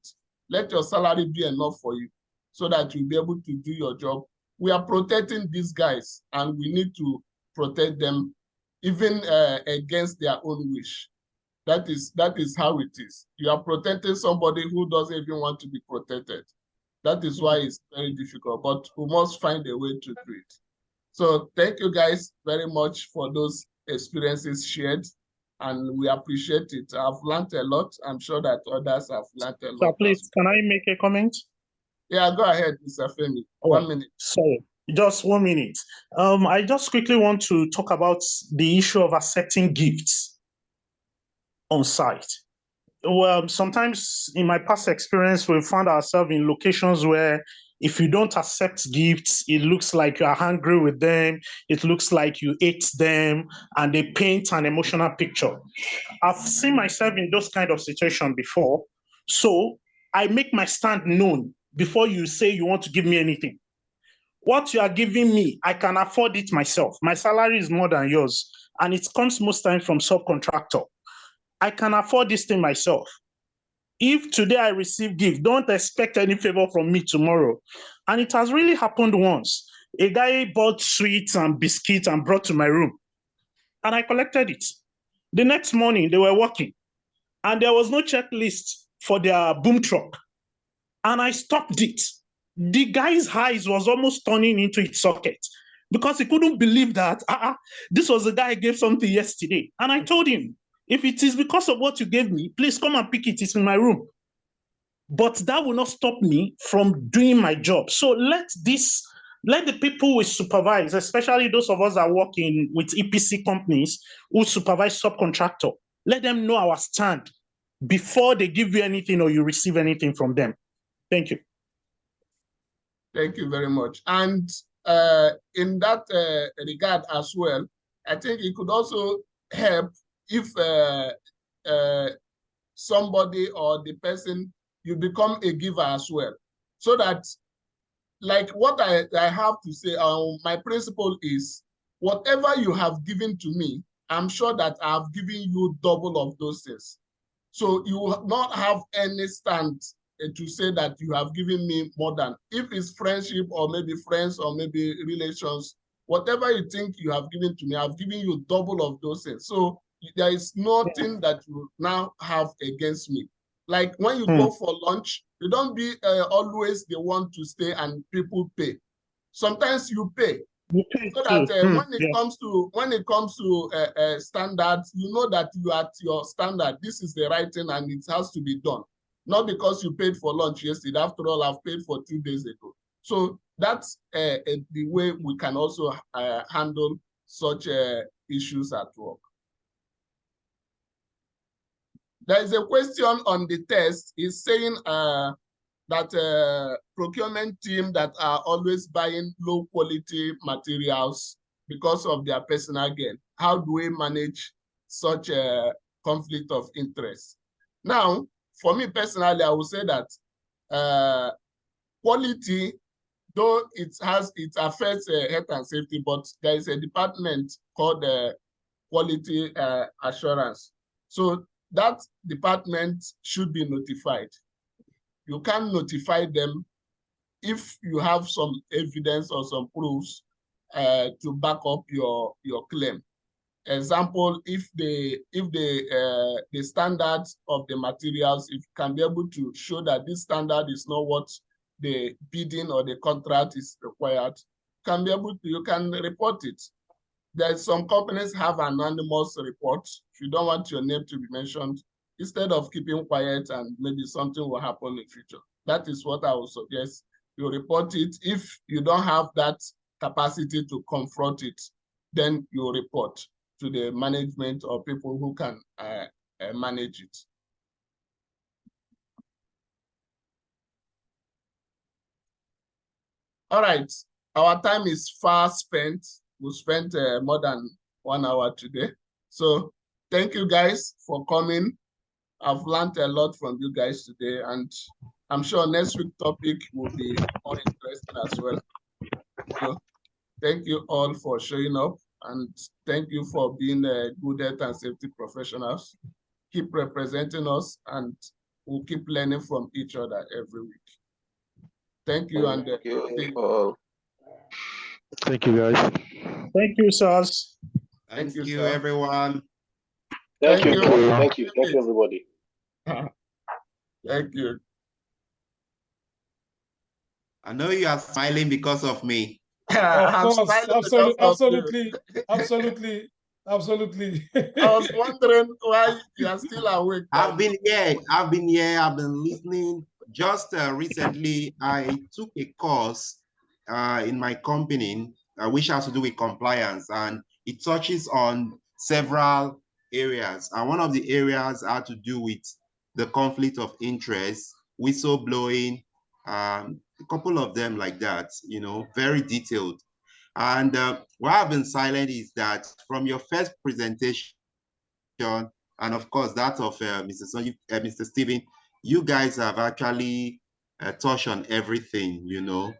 let your salary be enough for you, so that you'll be able to do your job. We are protecting these guys, and we need to protect them even against their own wish. That is how it is. You are protecting somebody who doesn't even want to be protected. That is why it's very difficult, but we must find a way to do it. So thank you guys very much for those experiences shared, and we appreciate it. I've learned a lot. I'm sure that others have learned a lot. So please, can I make a comment? Yeah, go ahead, Mr. Femi. 1 minute. Sorry, just 1 minute. I just quickly want to talk about the issue of accepting gifts on site. Well, sometimes in my past experience, we found ourselves in locations where if you don't accept gifts, it looks like you are angry with them. It looks like you hate them, and they paint an emotional picture. I've seen myself in those kind of situations before. So I make my stand known before you say you want to give me anything. What you are giving me, I can afford it myself. My salary is more than yours, and it comes most times from subcontractor. I can afford this thing myself. If today I receive gift, don't expect any favor from me tomorrow. And it has really happened once. A guy bought sweets and biscuits and brought to my room, and I collected it. The next morning, they were working, and there was no checklist for their boom truck. And I stopped it. The guy's eyes was almost turning into its socket, because he couldn't believe that this was the guy I gave something yesterday. And I told him, if it is because of what you gave me, please come and pick it. It's in my room. But that will not stop me from doing my job. So let the people we supervise, especially those of us that work with EPC companies who supervise subcontractor, let them know our stand before they give you anything or you receive anything from them. Thank you. Thank you very much. And in that regard as well, I think it could also help if somebody or the person, you become a giver as well. So that, like what I have to say, my principle is, whatever you have given to me, I'm sure that I've given you double of those things. So you will not have any stand to say that you have given me more than. If it's friendship or maybe friends or maybe relations, whatever you think you have given to me, I've given you double of those things. So there is nothing that you now have against me. Like when you go for lunch, you don't be always the one to stay and people pay. Sometimes you pay. So that when it comes to standards, you know that you are at your standard. This is the right thing and it has to be done. Not because you paid for lunch yesterday. After all, I've paid for 2 days ago. So that's the way we can also handle such issues at work. There is a question on the test. It's saying that procurement team that are always buying low quality materials because of their personal gain. How do we manage such a conflict of interest? Now, for me personally, I would say that quality, though it affects health and safety, but there is a department called quality assurance. So that department should be notified. You can notify them if you have some evidence or some proofs to back up your claim. Example, if the standards of the materials, if you can be able to show that this standard is not what the bidding or the contract is required, can be able to, you can report it. There's some companies have anonymous reports. If you don't want your name to be mentioned, instead of keeping quiet and maybe something will happen in future. That is what I would suggest. You report it. If you don't have that capacity to confront it, then you report to the management or people who can manage it. All right, our time is far spent. We spent more than 1 hour today. So thank you guys for coming. I've learned a lot from you guys today, and I'm sure next week's topic will be more interesting as well. So thank you all for showing up, and thank you for being good health and safety professionals. Keep representing us, and we'll keep learning from each other every week. Thank you, and Thank you all. Thank you, guys. Thank you, sirs. Thank you, sir. everyone. Thank you. you. Thank you. Thank you, everybody. Thank you. I know you are smiling because of me. Of course, absolutely. I was wondering why you are still awake. I've been here. I've been listening. Just recently, I took a course in my company, which has to do with compliance, and it touches on several areas. And one of the areas had to do with the conflict of interest, whistleblowing, a couple of them like that, you know, very detailed. And why I've been silent is that from your first presentation, and of course that of Mr. Stephen, you guys have actually touched on everything, you know.